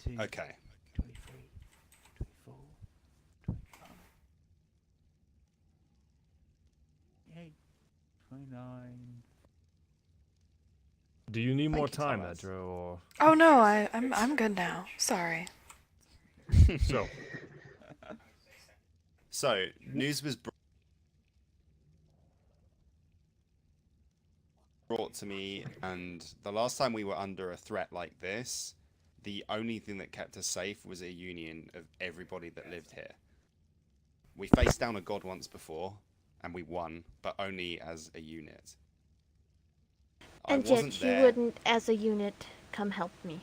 22, Okay. 23, 24, 25, 28, 29. Do you need more Thank you, time, Thomas. Edro, or Oh no, I'm good now. Sorry. so? So, news was brought to me, and the last time we were under a threat like this, the only thing that kept us safe was a union of everybody that lived here. We faced down a god once before, and we won, but only as a unit. And I wasn't yet there. you wouldn't, as a unit, come help me.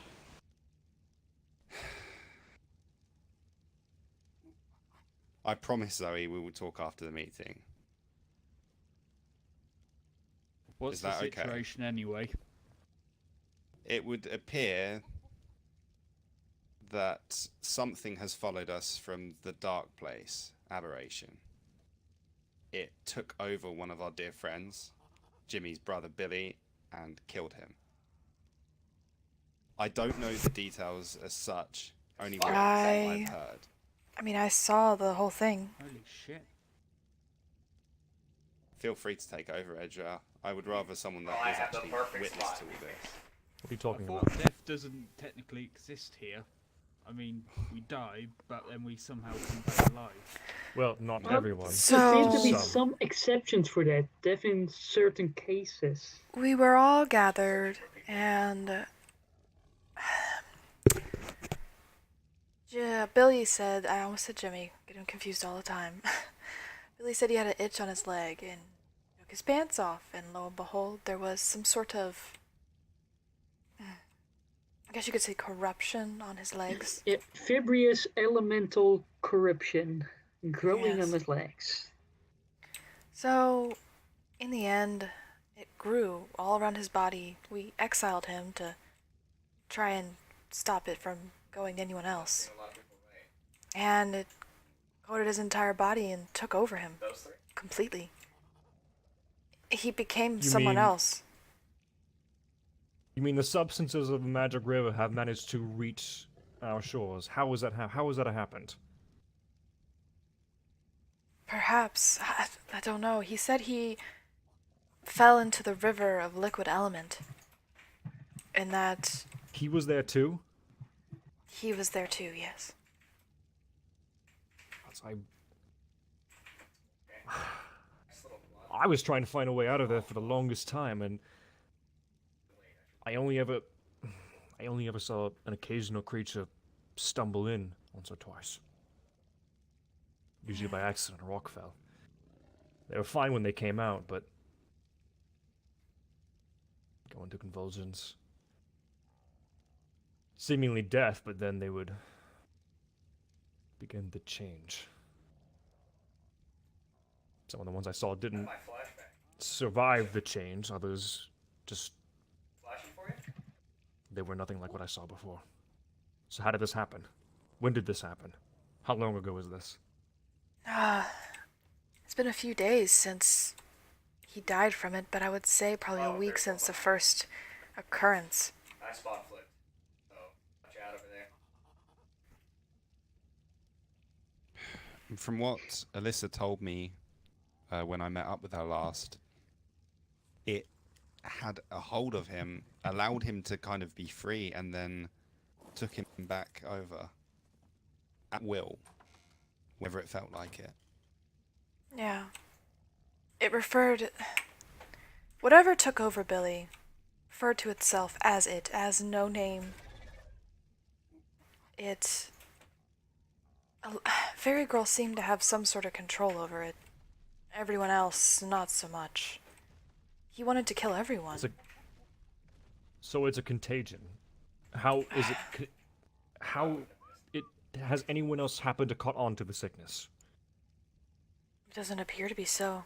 I promise, Zoe, we will talk after the meeting. What's Is the that okay? situation anyway? It would appear that something has followed us from the dark place, Aberration. It took over one of our dear friends, Jimmy's brother Billy, and killed him. I don't know the details as such, only what I've heard. I mean, I saw the whole thing. Holy shit. Feel free to take over, Edra. I would rather someone that is actually witness to all this. What are you I talking thought about? death doesn't technically exist here. I mean, we die, but then we somehow come back alive. Well, not Well, everyone. There seems to be Some. some exceptions for that, death in certain cases. We were all gathered, and yeah, Billy said, I almost said Jimmy, get him confused all the time. Billy said he had an itch on his leg and took his pants off, and lo and behold, there was some sort of, I guess you could say, corruption on his legs. Yeah, fibrous elemental corruption growing Yes. on his legs. So, in the end, it grew all around his body. We exiled him to try and stop it from going to anyone else. And it coated his entire body and took over him completely. He became You someone mean- else. You mean the substances of the Magic River have managed to reach our shores? How was that? How has that happened? Perhaps. I don't know. He said he fell into the river of liquid element. And that He was there too. he was there too, yes. I was trying to find a way out of there for the longest time, and I only ever saw an occasional creature stumble in once or twice. Usually by accident, a rock fell. They were fine when they came out, but go into convulsions. Seemingly death, but then they would begin to change. Some of the ones I saw didn't survive the change, others just... They were nothing like what I saw before. So how did this happen? When did this happen? How long ago was this? It's been a few days since he died from it, but I would say probably a week since the first occurrence. I spot flipped. So, watch out over there. From what Alyssa told me when I met up with her last, it had a hold of him, allowed him to kind of be free, and then took him back over at will, whenever it felt like it. Yeah. It referred... Whatever took over Billy referred to itself as it, as no name. It... Fairy Girl seemed to have some sort of control over it. Everyone else, not so much. He wanted to kill everyone. So it's a contagion. How is it... How... Has anyone else happened to caught on to the sickness? It doesn't appear to be so.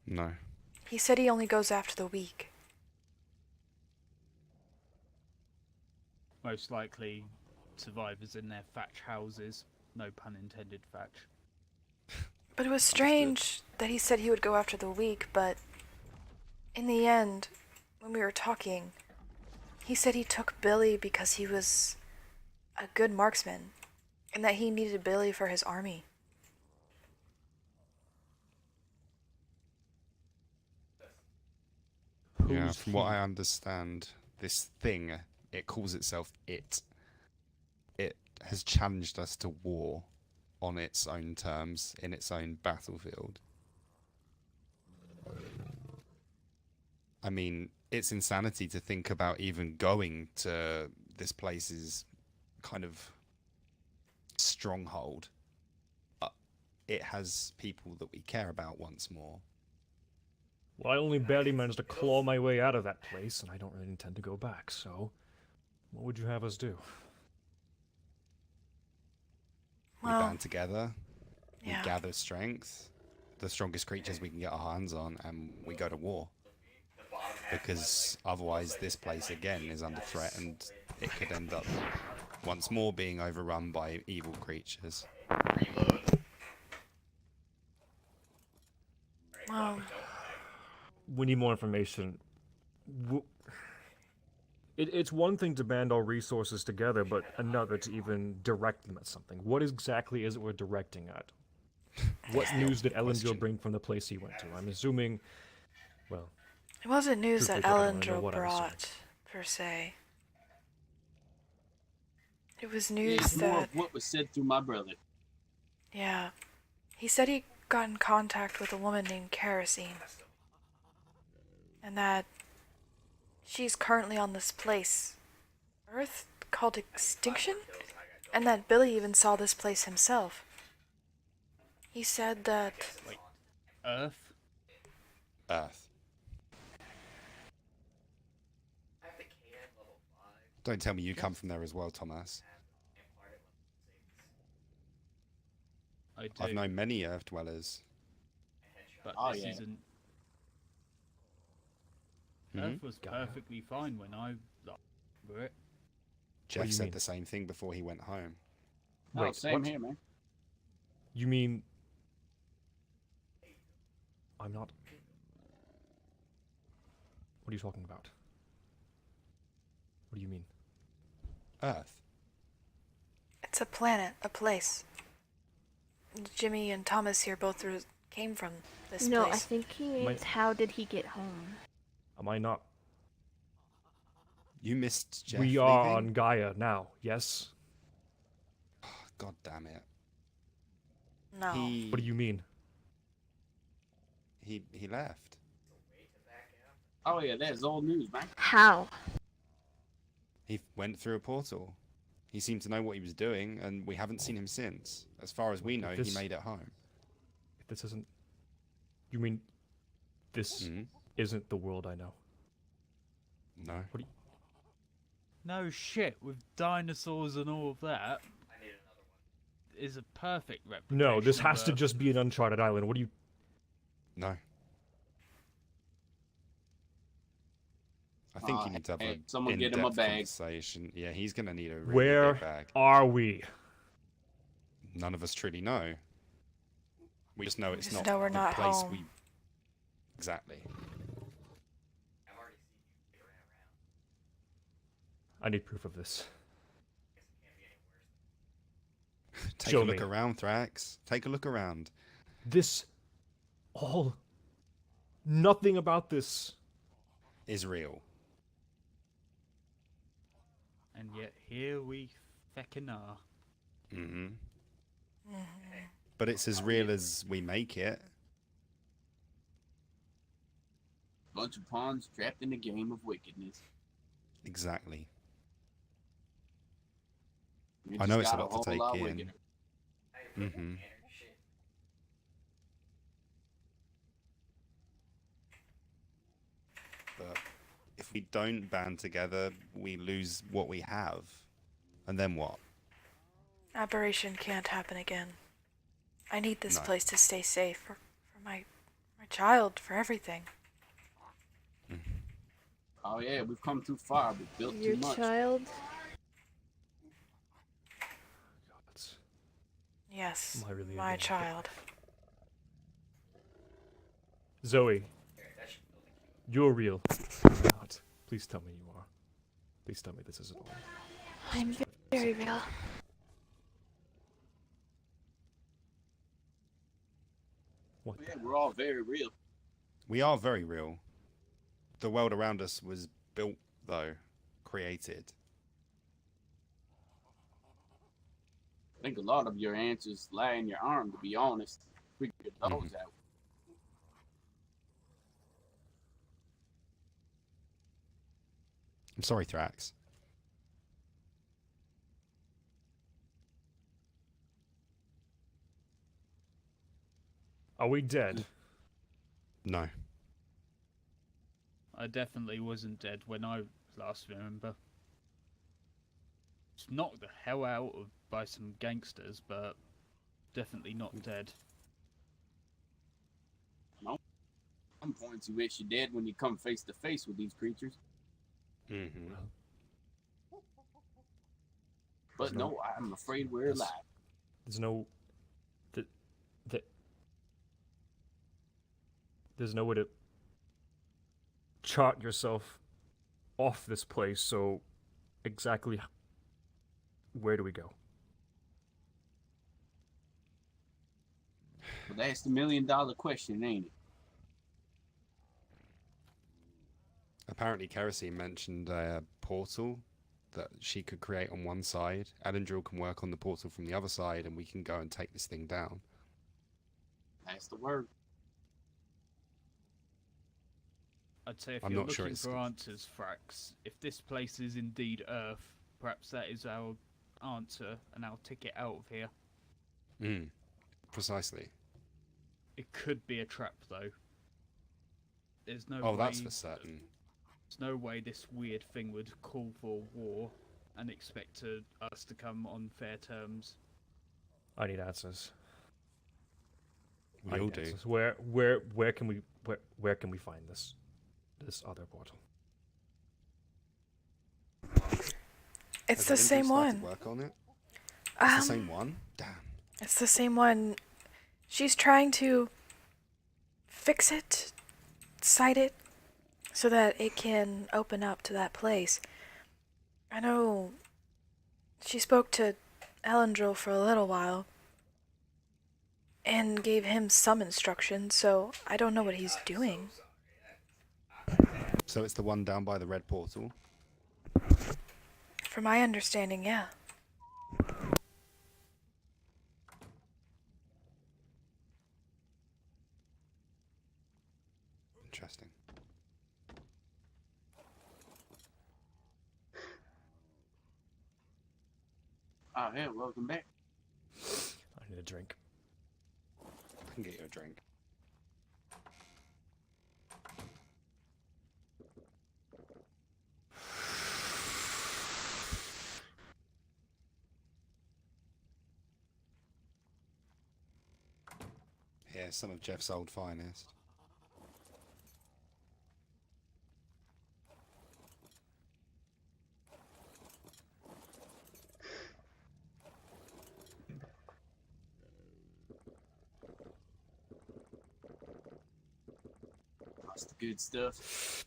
No. He said he only goes after the weak. Most likely survivors in their thatch houses. No pun intended, thatch. But it was strange that he said he would go after the weak, but in the end, when we were talking, he said he took Billy because he was a good marksman, and that he needed Billy for his army. Yeah, Who's from what he? I understand, this thing, it calls itself It. It has challenged us to war on its own terms, in its own battlefield. I mean, it's insanity to think about even going to this place's kind of stronghold. But it has people that we care about once more. Well, I only barely managed to claw my way out of that place, and I don't really intend to go back, so what would you have us do? We Well, band together, we yeah. gather strength, the strongest creatures we can get our hands on, and we go to war. Because otherwise this place again is under threat, and it could end up once more being overrun by evil creatures. Well, We need more information. It's one thing to band our resources together, but another to even direct them at something. What exactly is it we're directing at? What news did Elendil question. bring from the place he went to? I'm assuming, well, it wasn't news that Truthfully, I don't really know Elendil what I was brought, per se. It was Yeah, news it's more that, of what was said through my brother. yeah. He said he got in contact with a woman named Kerosene. And that she's currently on this place, Earth, called Extinction? And that Billy even saw this place himself. He said that, Earth? Earth. Don't tell me you come from there as well, Thomas. I do. I've known many Earth dwellers. But Oh, this yeah. isn't. Mhm. Earth was perfectly fine when I remember it. Jeff you said mean? the same thing before he went home. Oh, Wait, same what? here, man. You mean... I'm not... What are you talking about? What do you mean? Earth. it's a planet, a place. Jimmy and Thomas here both came from this No, I place. think he means how did he get home? Am I not... You missed Jeff We are leaving? on Gaia now, yes? God damn it. No. What do you mean? He left. Oh yeah, that's old news, man. How? He went through a portal. He seemed to know what he was doing, and we haven't seen him since. As far as we know, This- he made it home. If this isn't... You mean... This Mhm. isn't the world I know? No. No shit, with dinosaurs and all of that. Is a perfect replication. No, this of has to Earth. just be an uncharted island. What do you... No. I think you need to have hey, a someone get him a in-depth bag. conversation. Yeah, he's gonna need a really Where big bag. are we? None of us truly know. We just know it's just not know we're the not place home. we. Exactly. I need proof of this. Take Show a look me. around, Thrax. Take a look around. This... all... Nothing about this... Is real. And yet here we feckin' are. Mm-hmm. But it's as real as we make it. Bunch of pawns trapped in a game of wickedness. Exactly. We I know just it's a got lot to whole take lot in. wickeder. Mm-hmm. But if we don't band together, we lose what we have. And then what? Aberration can't happen again. I need this No. place to stay safe for my child, for everything. Oh yeah, we've come too far, but built Your too much. child? God, that's... Yes, Am I really my again? child. Zoe. You're real. You're not. Please tell me you are. Please tell me this isn't all. I'm Very real. What? Yeah, we're all very real. We are very real. The world around us was built, though, created. I think a lot of your answers lie in your arm, to be honest. Figure those out. I'm sorry, Thrax. Are we dead? No. I definitely wasn't dead when I last remember. It's knocked the hell out of by some gangsters, but definitely not dead. Some points you wish you did when you come face to face with these creatures. Mm-hmm. But no, I'm afraid we're alive. There's no... There's no way to chart yourself off this place, so exactly where do we go? But that's the $1 million question, ain't it? Apparently, Kerosene mentioned a portal that she could create on one side. Adendril can work on the portal from the other side, and we can go and take this thing down. That's the word. I'd say if I'm you're not sure looking it's- for answers, Frax, if this place is indeed Earth, perhaps that is our answer and our ticket out of here. Precisely. It could be a trap, though. There's no Oh, way, that's for certain. There's no way this weird thing would call for war and expect us to come on fair terms. I need answers. We I all need do. answers. Where can we find this other portal? It's Has the Adendril same started one. Work on it? It's the Um, same one? Damn. It's the same one. She's trying to fix it, cite it, so that it can open up to that place. I know she spoke to Elendril for a little while and gave him some instructions, so I don't know what he's doing. So it's the one down by the red portal? From my understanding, yeah. Interesting. Oh, yeah, welcome back. I need a drink. I can get you a drink. Yeah, some of Jeff's old finest. That's the good stuff.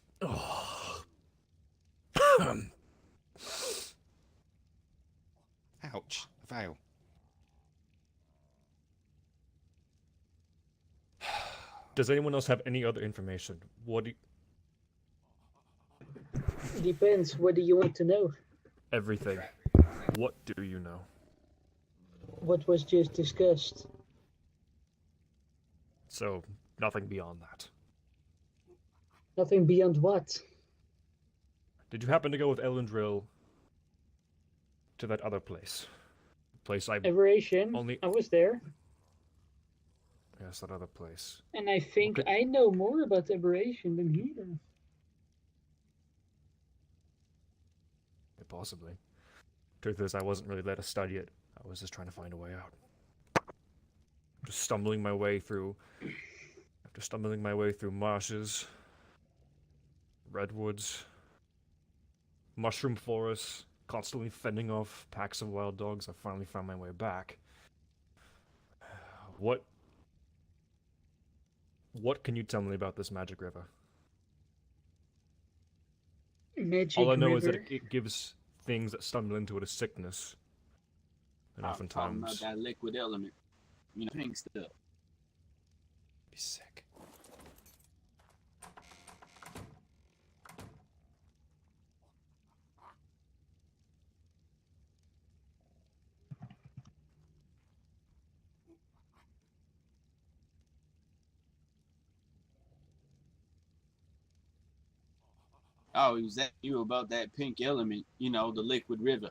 Ouch. A veil. Does anyone else have any other information? What do you... Depends. What do you want to know? Everything. What do you know? What was just discussed? So, nothing beyond that. Nothing beyond what? Did you happen to go with Elendril to that other place? Place I... Aberration. Only- I was there, Yes, that other place. and I think Okay. I know more about aberration than he does. Yeah, possibly. Truth is, I wasn't really there to study it. I was just trying to find a way out. Just stumbling my way through... After stumbling my way through marshes, redwoods, mushroom forests, constantly fending off packs of wild dogs, I finally found my way back. What can you tell me about this magic river? Magic All I know river. is that it gives things that stumble into it as sickness. And I'm talking about oftentimes, that liquid element. You know, pink stuff. Be sick. Oh, he was asking you about that pink element, you know, the liquid river.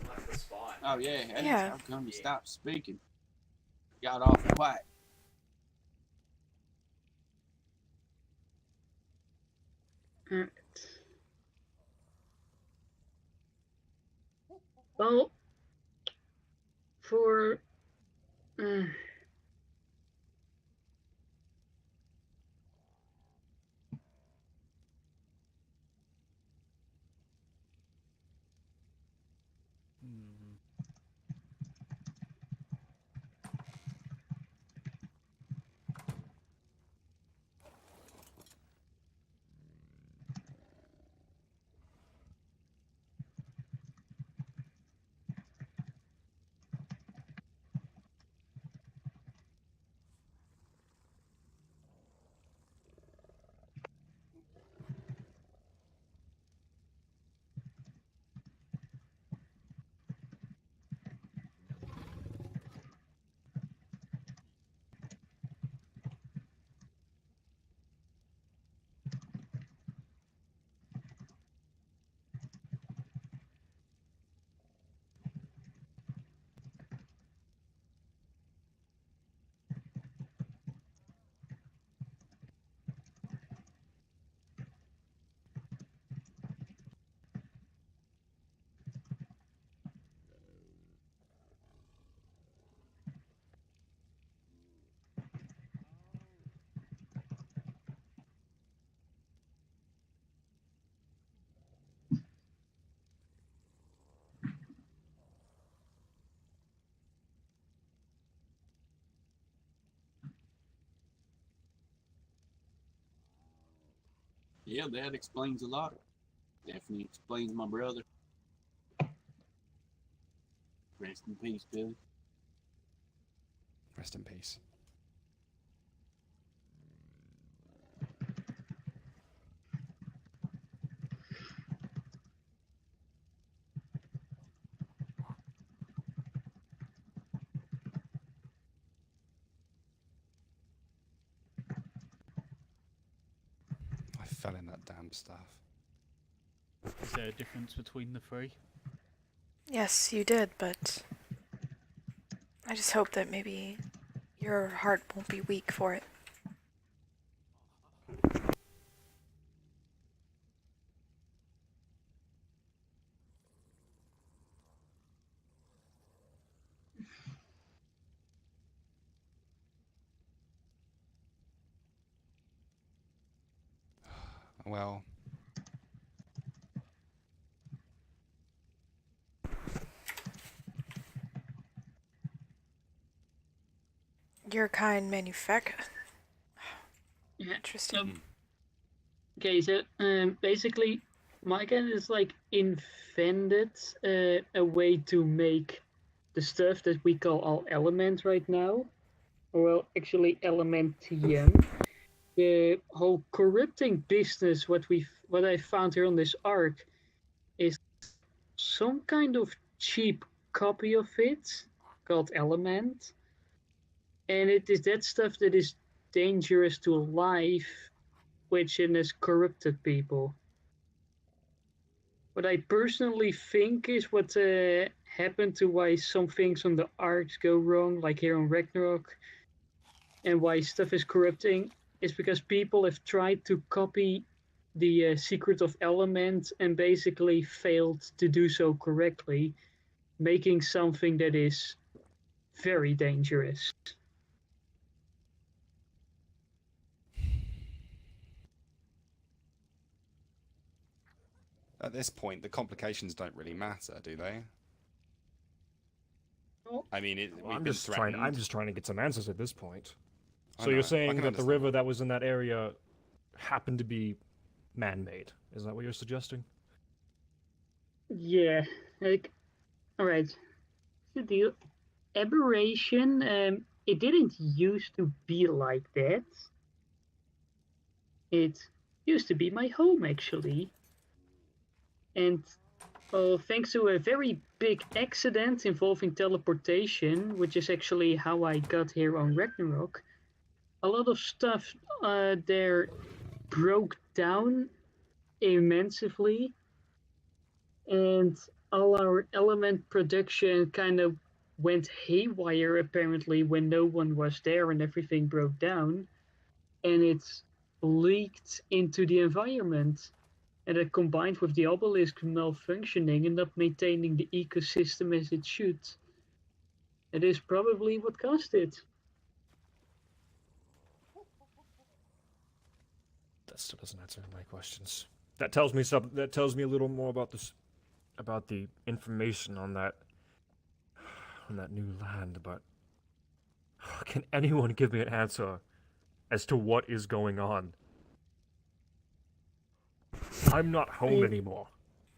Left the spawn. Oh, yeah. Hey, Yeah. How come you stopped speaking? Got off quiet. Alright. Well, for Hmm. Yeah, that explains a lot. Definitely explains my brother. Rest in peace, Billy. Rest in peace. I fell in that damn stuff. Is there a difference between the three? Yes, you did, but I just hope that maybe your heart won't be weak for it. Well, Your kind manufacturer. yeah. Interesting. Okay, so basically, my cat is like invented a way to make the stuff that we call all element right now, or well, actually elementium. The whole corrupting business, what I found here on this arc, is some kind of cheap copy of it called element, and it is that stuff that is dangerous to life, which has corrupted people. What I personally think is what happened to why some things on the arcs go wrong, like here on Ragnarok, and why stuff is corrupting, is because people have tried to copy the secret of element and basically failed to do so correctly, making something that is very dangerous. At this point, the complications don't really matter, do they? Well, I mean, Well, we've I'm been just trying. threatened. I'm just trying to get some answers at this point. I So know, you're I saying can that the understand. river that was in that area happened to be man-made? Is that what you're suggesting? yeah, like, all right. The deal, aberration. It didn't used to be like that. It used to be my home actually, and thanks to a very big accident involving teleportation, which is actually how I got here on Ragnarok, a lot of stuff there broke down immensely, and all our element production kind of went haywire apparently when no one was there and everything broke down, and it's leaked into the environment. And that combined with the obelisk malfunctioning and not maintaining the ecosystem as it should, it is probably what caused it. That still doesn't answer my questions. That tells me something. That tells me a little more about this, about the information on that new land. But can anyone give me an answer as to what is going on? I'm not home anymore.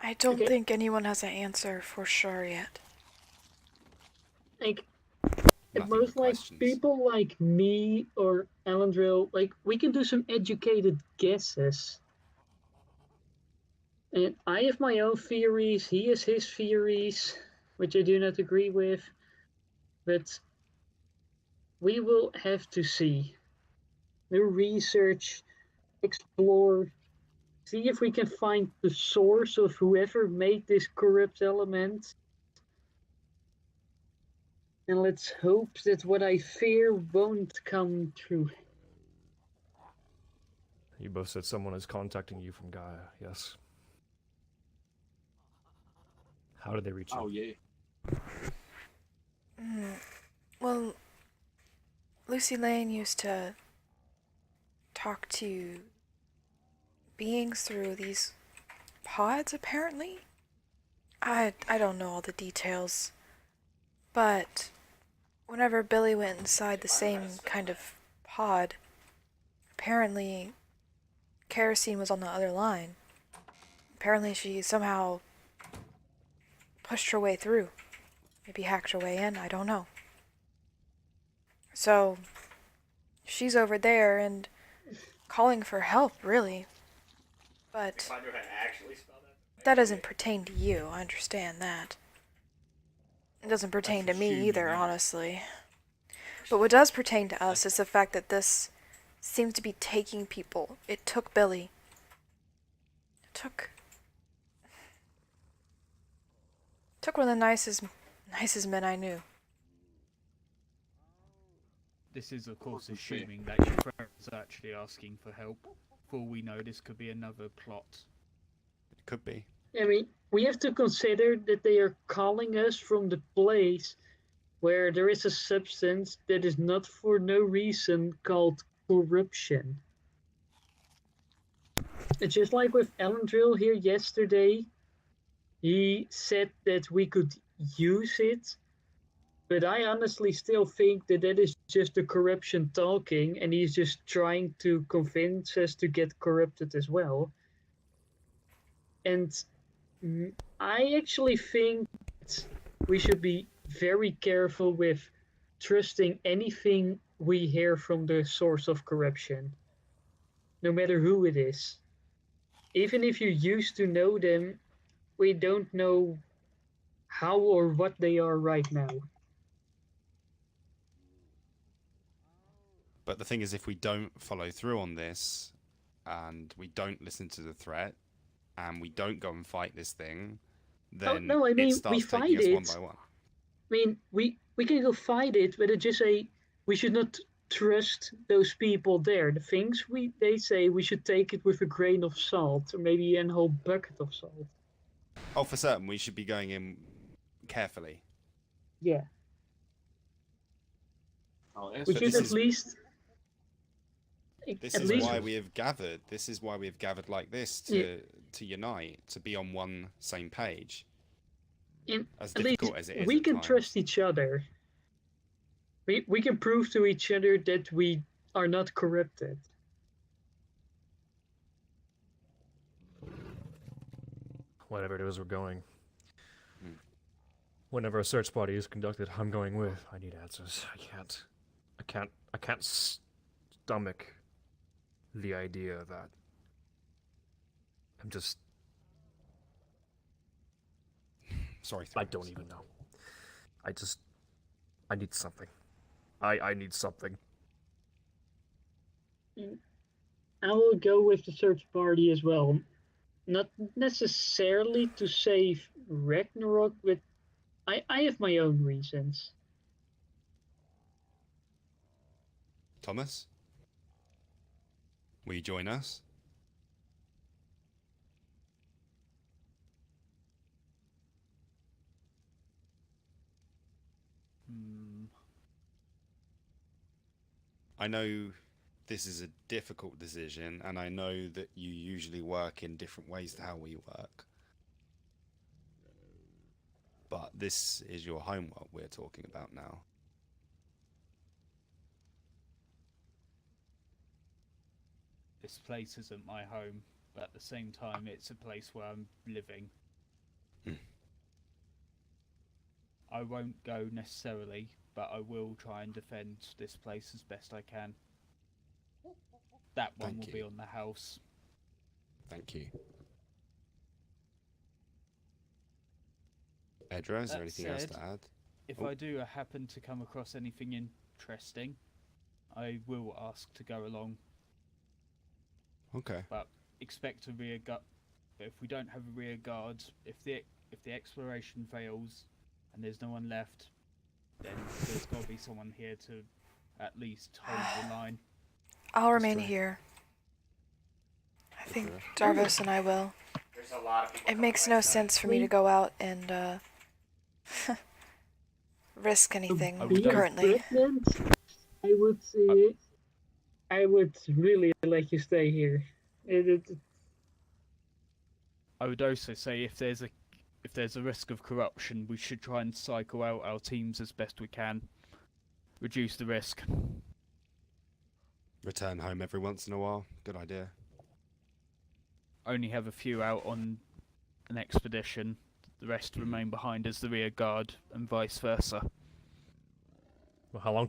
I don't Okay. think anyone has an answer for sure yet. Like, at Nothing most, but like, questions. people like me or Alandril, like, we can do some educated guesses. And I have my own theories, he has his theories, which I do not agree with. But we will have to see. Do research, explore, see if we can find the source of whoever made this corrupt element. And let's hope that what I fear won't come true. You both said someone is contacting you from Gaia. Yes. How did they reach you? Oh yeah. Well, Lucy Lane used to talk to beings through these pods, apparently. I don't know all the details, but whenever Billy went inside the same kind of pod, apparently Kerosene was on the other line. Apparently she somehow pushed her way through. Maybe hacked her way in, I don't know. So, she's over there and calling for help, really. But I knew how to actually spell that. that doesn't pertain to you, I understand that. It doesn't pertain to me assuming either, that. honestly. But what does pertain to us is the fact that this seems to be taking people. It took Billy. It took one of the nicest men I knew. This is, of course, Could be. assuming that your friend is actually asking for help. For all we know, this could be another plot. It could be. I mean, we have to consider that they are calling us from the place where there is a substance that is not for no reason called corruption. It's just like with Elendril here yesterday. He said that we could use it, but I honestly still think that that is just the corruption talking, and he's just trying to convince us to get corrupted as well. And I actually think that we should be very careful with trusting anything we hear from the source of corruption, no matter who it is. Even if you used to know them, we don't know how or what they are right now. But the thing is, if we don't follow through on this, and we don't listen to the threat, and we don't go and fight this thing, then no, I mean, it starts we taking fight us one it. by one. I mean, we can go fight it, but it's just we should not trust those people there. The things they say, we should take it with a grain of salt, or maybe a whole bucket of salt. Oh, for certain, we should be going in carefully. Yeah. Oh, that's We But should this at is- least. This at is least why we have gathered. This is why we have gathered like this to unite, to be on one same page. As at least difficult as it is, we at can times. trust each other. We can prove to each other that we are not corrupted. Whatever it is we're going. Hmm. Whenever a search party is conducted, I'm going with. I need answers. I can't stomach the idea that I'm just. Sorry. I don't even know. I need something. I need something. I will go with the search party as well. Not necessarily to save Ragnarok, but I have my own reasons. Thomas, will you join us? I know this is a difficult decision, and I know that you usually work in different ways to how we work. But this is your homework we're talking about now. This place isn't my home, but at the same time, it's a place where I'm living. I won't go necessarily, but I will try and defend this place as best I can. That one Thank will be you. on the house. Thank you. Edra, is there That anything else said, to add? If Oh. I do happen to come across anything interesting, I will ask to go along. Okay. But expect a rear guard. But if we don't have a rear guard, if the exploration fails and there's no one left, then there's got to be someone here to at least hold the line. I'll remain right. here. I think Sure. Darvos and I will. There's a lot of people. It makes no sense for me to go out and risk anything I would go- currently. Pregnant, I would really let you stay here. I would also say if there's a risk of corruption, we should try and cycle out our teams as best we can. Reduce the risk. Return home every once in a while. Good idea. Only have a few out on an expedition. The rest remain behind as the rear guard, and vice versa. Well, how long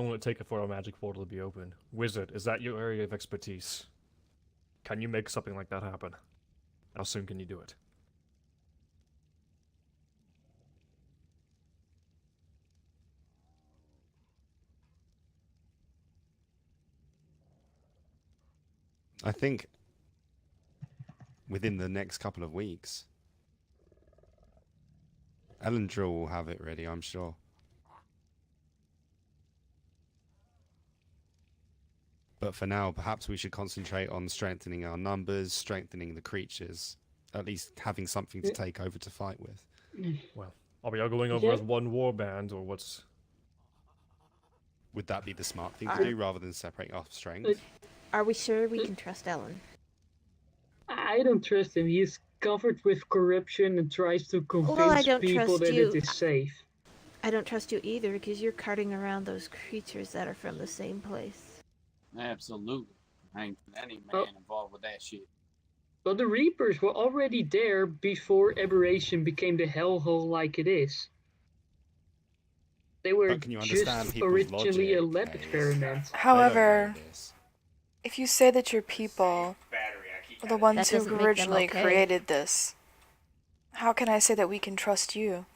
will it take for a magic portal to be open? Wizard, is that your area of expertise? Can you make something like that happen? How soon can you do it? I think within the next couple of weeks. Elendril will have it ready, I'm sure. But for now, perhaps we should concentrate on strengthening our numbers, strengthening the creatures, at least having something to take over to fight with. Are we all going over as one war band, or what's... Would that be the smart thing to do, rather than separate off strength? Are we sure we can trust Ellen? I don't trust him. He's covered with corruption and tries to convince don't people trust that you. it is safe. I don't trust you either, because you're carting around those creatures that are from the same place. Absolutely. I ain't any man Oh. involved with that shit. But the Reapers were already there before Aberration became the hellhole like it is. They were But can you understand just people's originally a logic, lab Hayes? experiment. However, This. if you say that your people Battery, I keep are the having- ones That who doesn't make them originally okay. created this, how can I say that we can trust you?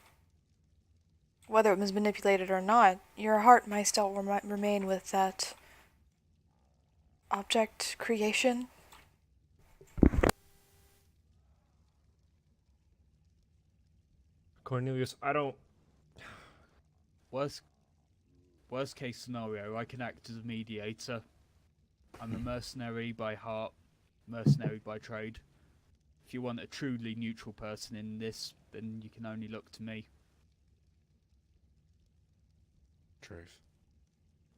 Whether it was manipulated or not, your heart might still remain with that object creation. Cornelius, I don't... Worst Worst case scenario, I can act as a mediator. I'm a mercenary by heart, mercenary by trade. If you want a truly neutral person in this, then you can only look to me. Truth.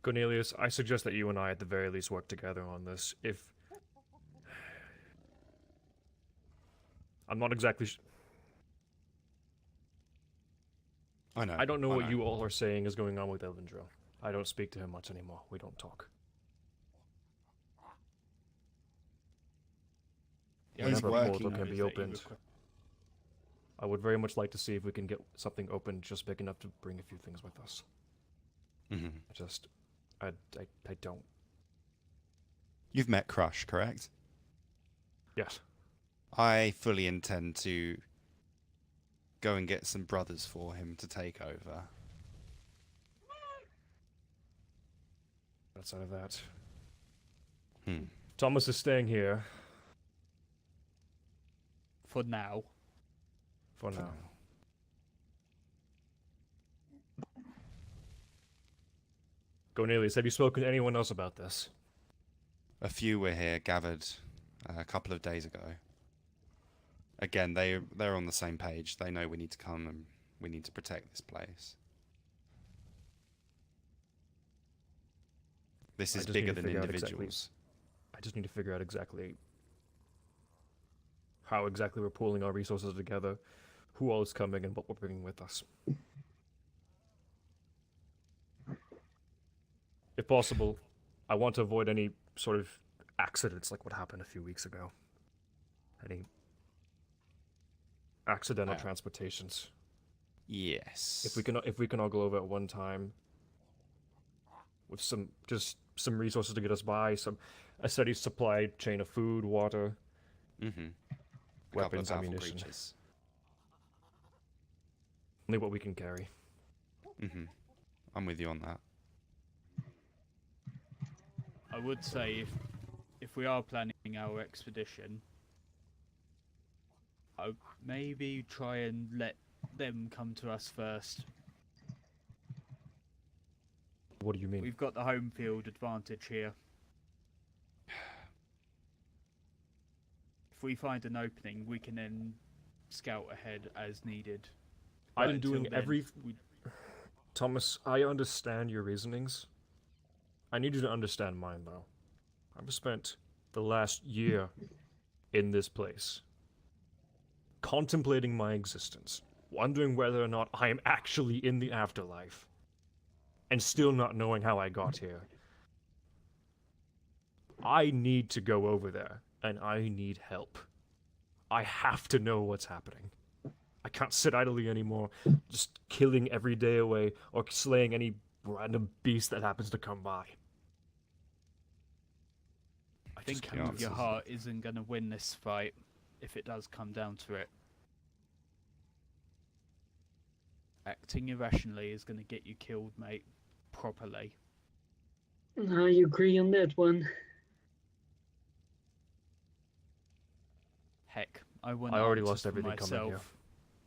Cornelius, I suggest that you and I at the very least work together on this. If... I'm not exactly... I know. I don't know what you all are saying is going on with Elvindro. I don't speak to him much anymore. We don't talk. The He's Whenever a working portal note can is be that you opened, requ- I would very much like to see if we can get something open just big enough to bring a few things with us. Hmm. I don't. You've met Crush, correct? Yes. I fully intend to go and get some brothers for him to take over. Outside of that, Hmm. Thomas is staying here For now. for now. Cornelius, have you spoken to anyone else about this? A few were here, gathered a couple of days ago. Again, they're on the same page. They know we need to come and we need to protect this place. This I is just need bigger to than figure out individuals. I just need to figure out exactly how exactly we're pooling our resources together, who all is coming, and what we're bringing with us. If possible, I want to avoid any sort of accidents like what happened a few weeks ago. Any accidental transportations. Yes. If we can all go over at one time with some resources to get us by, a steady supply chain of food, water, Mm-hmm. weapons, ammunition. Only what we can carry. Mm-hmm. I'm with you on that. I would say if we are planning our expedition, I would maybe try and let them come to us first. What do you mean? We've got the home field advantage here. If we find an opening, we can then scout ahead as needed. But I'm doing until then, every... we- Thomas, I understand your reasonings. I need you to understand mine, though. I've spent the last year in this place, contemplating my existence, wondering whether or not I am actually in the afterlife, and still not knowing how I got here. I need to go over there, and I need help. I have to know what's happening. I can't sit idly anymore, just killing every day away, or slaying any random beast that happens to come by. I just thinking can't with do your this. heart isn't going to win this fight if it does come down to it. Acting irrationally is going to get you killed, mate. Properly. I agree on that one. Heck, I want. I already answers lost for everything coming here. myself.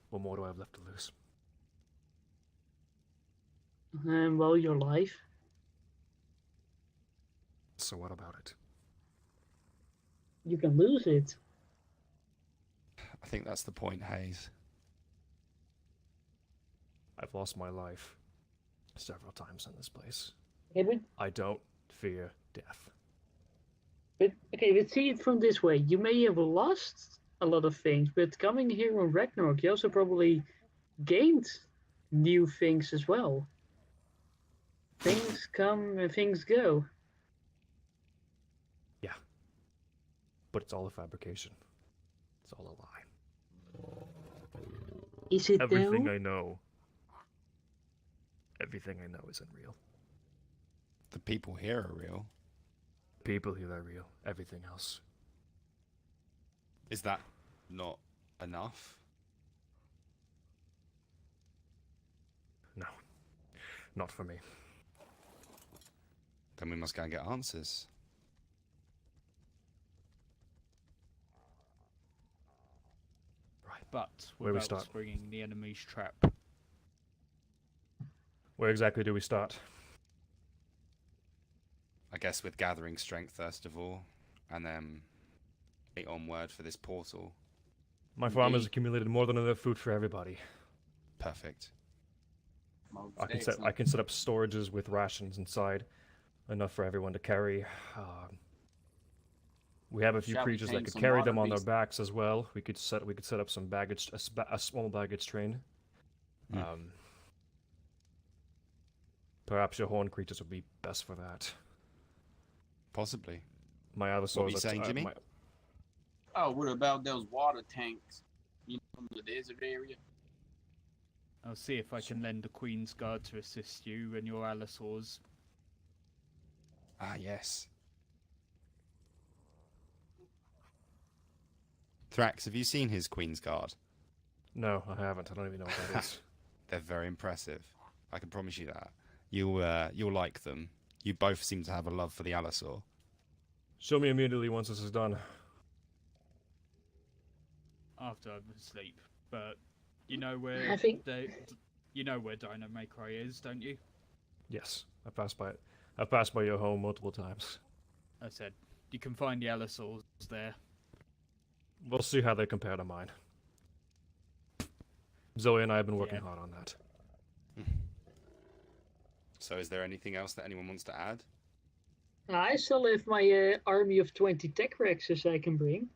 What more do I have left to lose? Well, your life. So what about it? You can lose it. I think that's the point, Hayes. I've lost my life several times in this place. Okay, I don't fear death. but see it from this way. You may have lost a lot of things, but coming here on Ragnarok, you also probably gained new things as well. Things come and things go. But it's all a fabrication. It's all a lie. Is it Everything though? I know isn't real. The people here are real. People here are real. Everything else. Is that not enough? No. Not for me. Then we must go and get answers. But Where we without start? springing the enemy's trap. Where exactly do we start? I guess with gathering strength first of all, and then wait on word for this portal. My farm has Indeed. accumulated more than enough food for everybody. Perfect. Most I excellent. can set up storages with rations inside, enough for everyone to carry. We have a few Shall we creatures that tame could some carry water them on their beasts? backs as well. We could set up some baggage, a small baggage train. Hmm. Perhaps your horn creatures would be best for that. Possibly. My other What were swords. you saying, Jimmy? Oh, what about those water tanks? You know, from the desert area? I'll see if I can lend a Queen's Guard to assist you and your Allosaurs. Ah, yes. Thrax, have you seen his Queen's Guard? No, I haven't. I don't even know what that is. They're very impressive. I can promise you that. You'll like them. You both seem to have a love for the Allosaur. Show me immediately once this is done. After I'm asleep. But you know where I think- you know where Dino May Cry is, don't you? Yes, I've passed by it. I've passed by your home multiple times. I said you can find the Allosaurs there. We'll see how they compare to mine. Zoe and I have been working Yeah. hard on that. So is there anything else that anyone wants to add? I still have my army of 20 tech rexes I can bring.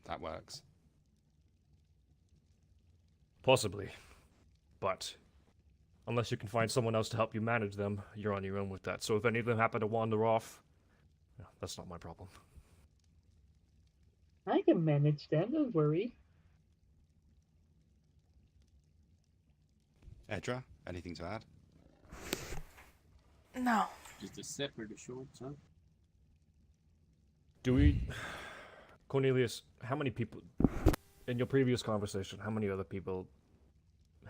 That works. Possibly. But unless you can find someone else to help you manage them, you're on your own with that. So if any of them happen to wander off, that's not my problem. I can manage them, don't worry. Edra, anything to add? No. Just a separate assurance, huh? Do we... Cornelius, how many people... In your previous conversation, how many other people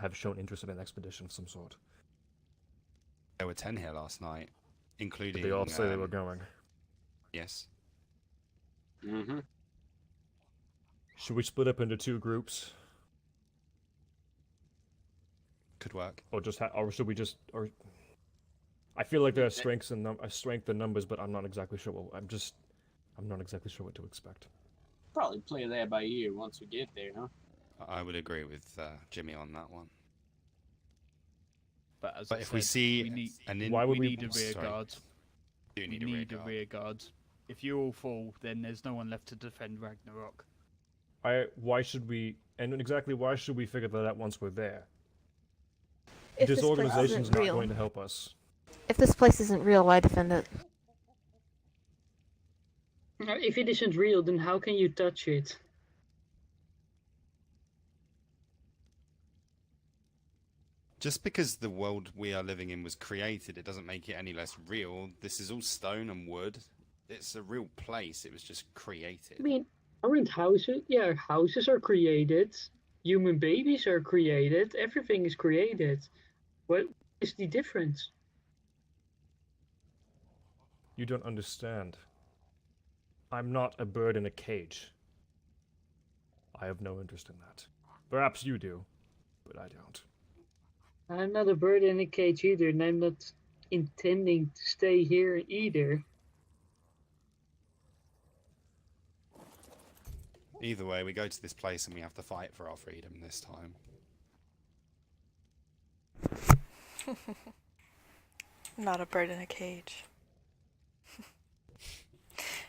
have shown interest in an expedition of some sort? There were 10 here last night, including... Did they all say they were going? Yes. Mm-hmm. Should we split up into two groups? Could work. Or just or should we just... or I feel like there are strengths in strength in numbers, but I'm not exactly sure what... I'm not exactly sure what to expect. Probably play that by ear once we get there, huh? I would agree with Jimmy on that one. But as But I if we said, see we need, an in... Why would we we- need a rear Sorry. guard. do We need need a a rear rear guard. If you all fall, then there's no one left to defend Ragnarok. Why should we... And exactly why should we figure that out once we're there? If This this place organization's isn't not real, going to help us. if this place isn't real, why defend it? If it isn't real, then how can you touch it? Just because the world we are living in was created, it doesn't make it any less real. This is all stone and wood. It's a real place. It was just created. I mean, aren't houses? Yeah, houses are created. Human babies are created. Everything is created. What is the difference? You don't understand. I'm not a bird in a cage. I have no interest in that. Perhaps you do, but I don't. I'm not a bird in a cage either, and I'm not intending to stay here either. Either way, we go to this place and we have to fight for our freedom this time. Not a bird in a cage.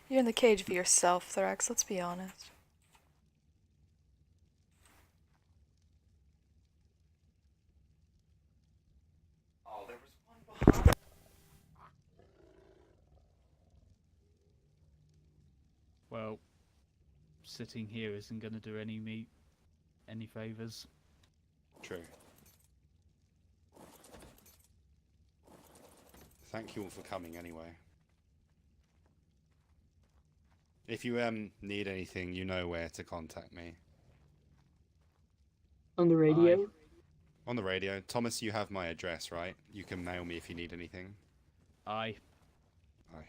You're in the cage for yourself, Thorax, let's be honest. Well, sitting here isn't going to do me any favors. True. Thank you all for coming anyway. If you need anything, you know where to contact me. On the radio? On the radio. Thomas, you have my address, right? You can mail me if you need anything. Aye. Aye.